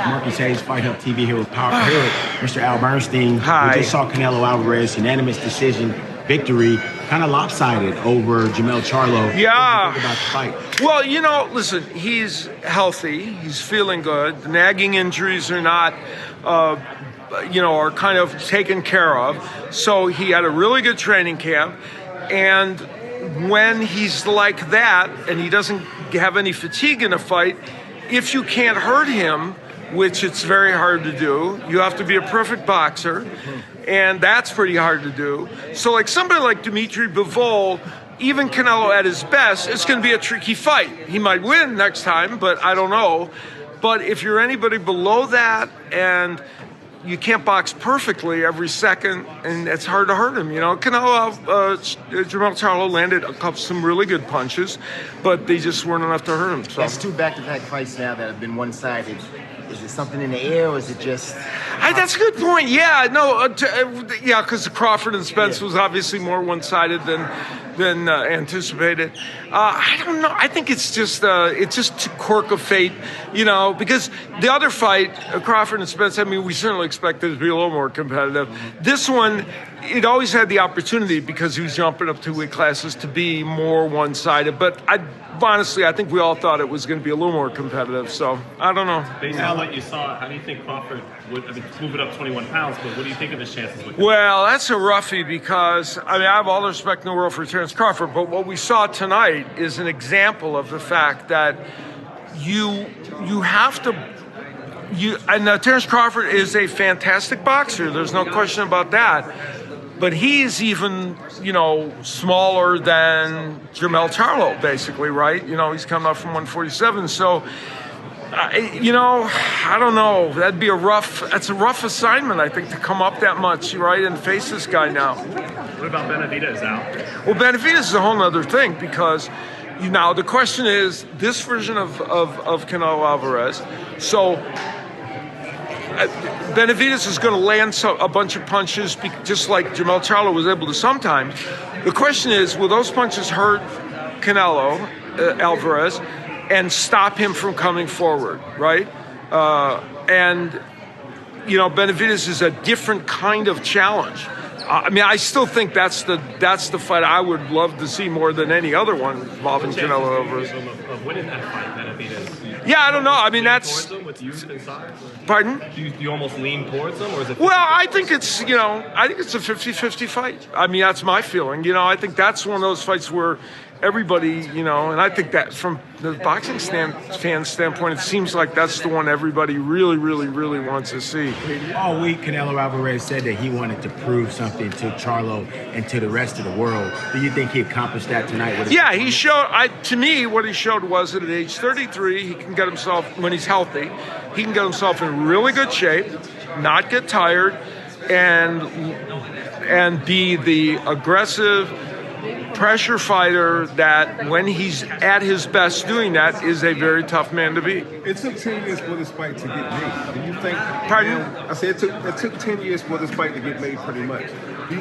Marcus Hayes, Fight Hub TV here with Power here with Mr. Al Bernstein. Hi. We just saw Canelo Alvarez unanimous decision victory, kind of lopsided over Jermell Charlo. Yeah. What do you think about the fight? Well, you know, listen, he's healthy. He's feeling good. The nagging injuries are not, are kind of taken care of. So he had a really good training camp. And when he's like that and he doesn't have any fatigue in a fight, if you can't hurt him, which it's very hard to do, you have to be a perfect boxer, and that's pretty hard to do. So like somebody like Dimitri Bivol, even Canelo at his best, it's going to be a tricky fight. He might win next time, but I don't know. But if you're anybody below that and you can't box perfectly every second, and it's hard to hurt him. You know, Jermell Charlo landed some really good punches, but they just weren't enough to hurt him. So. That's two back-to-back fights now that have been one-sided. Is it something in the air, or is it just... That's a good point. Yeah, no, because the Crawford and Spence was obviously more one-sided than anticipated. I don't know. I think it's just a quirk of fate, you know, because the other fight, Crawford and Spence, I mean, we certainly expected it to be a little more competitive. This one, it always had the opportunity, because he was jumping up 2 weight classes, to be more one-sided. But honestly, I think we all thought it was going to be a little more competitive. So I don't know. Based on what you saw, how do you think Crawford would move it up 21 pounds? But what do you think of his chances with him? Well, that's a roughie, because I have all the respect in the world for Terence Crawford, but what we saw tonight is an example of the fact that you have to. Terence Crawford is a fantastic boxer. There's no question about that. But he's even, smaller than Jermell Charlo, basically, right? He's coming up from 147. So, I don't know. That's a rough assignment, I think, to come up that much, right, and face this guy now. What about Benavidez now? Well, Benavidez is a whole other thing, because the question is this version of Canelo Alvarez. So Benavidez is going to land a bunch of punches, just like Jermell Charlo was able to sometimes. The question is, will those punches hurt Canelo Alvarez and stop him from coming forward, right? Benavidez is a different kind of challenge. I still think that's the fight I would love to see more than any other one involving Canelo Alvarez. Of winning that fight, Benavidez. Yeah, I don't know. That's towards him with youth inside? Pardon? Do you almost lean towards him, or is it? Well, I think it's a 50-50 fight. That's my feeling. I think that's one of those fights where everybody, and I think that from the boxing fan standpoint, it seems like that's the one everybody really, really, really wants to see. All week, Canelo Alvarez said that he wanted to prove something to Charlo and to the rest of the world. Do you think he accomplished that tonight? Yeah, he showed. To me, what he showed was that at age 33, he can get himself, when he's healthy, he can get himself in really good shape, not get tired, and be the aggressive pressure fighter that, when he's at his best doing that, is a very tough man to beat. It took 10 years for this fight to get made. Do you think? Pardon? I said it took 10 years for this fight to get made, pretty much.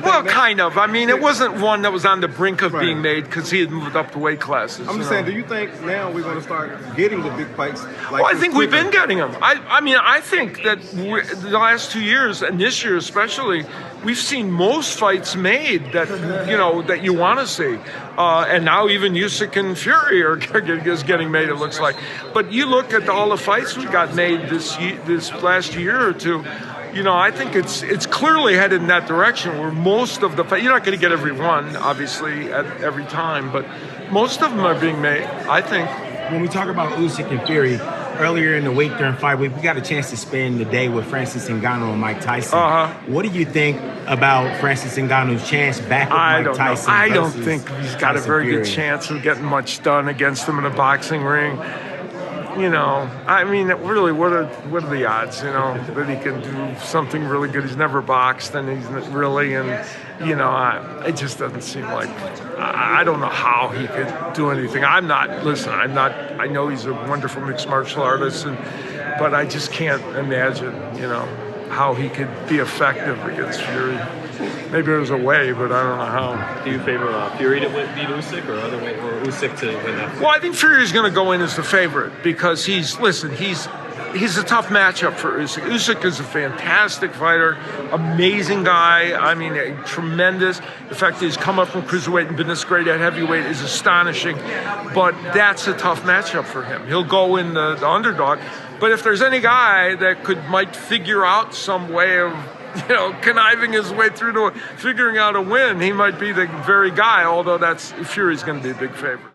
Well, kind of. It wasn't one that was on the brink of being made, because he had moved up the weight classes. I'm just saying, do you think now we're going to start getting the big fights? Well, I think we've been getting them. I think that the last 2 years, and this year especially, we've seen most fights made that that you want to see, and now even Usyk and Fury is getting made. It looks like, but you look at all the fights we got made this last year or two. I think it's clearly headed in that direction, where most of the fight, you're not going to get every one, obviously, at every time, but most of them are being made, I think. When we talk about Usyk and Fury, earlier in the week during fight week, we got a chance to spend the day with Francis Ngannou and Mike Tyson. What do you think about Francis Ngannou's chance back with Mike Tyson? I don't think he's got a very good chance of getting much done against him in a boxing ring. Really, what are the odds, that he can do something really good? He's never boxed, and he's really, it just doesn't seem like, I don't know how he could do anything. I know he's a wonderful mixed martial artist, but I just can't imagine, how he could be effective against Fury. Maybe there's a way, but I don't know how. Do you favor Fury to beat Usyk, or Usyk to win that fight? Well, I think Fury's going to go in as the favorite, because he's a tough matchup for Usyk. Usyk is a fantastic fighter, amazing guy. I mean, tremendous. The fact that he's come up from cruiserweight and been this great at heavyweight is astonishing. But that's a tough matchup for him. He'll go in the underdog. But if there's any guy that might figure out some way of, conniving his way through to figuring out a win, he might be the very guy, although Fury's going to be a big favorite.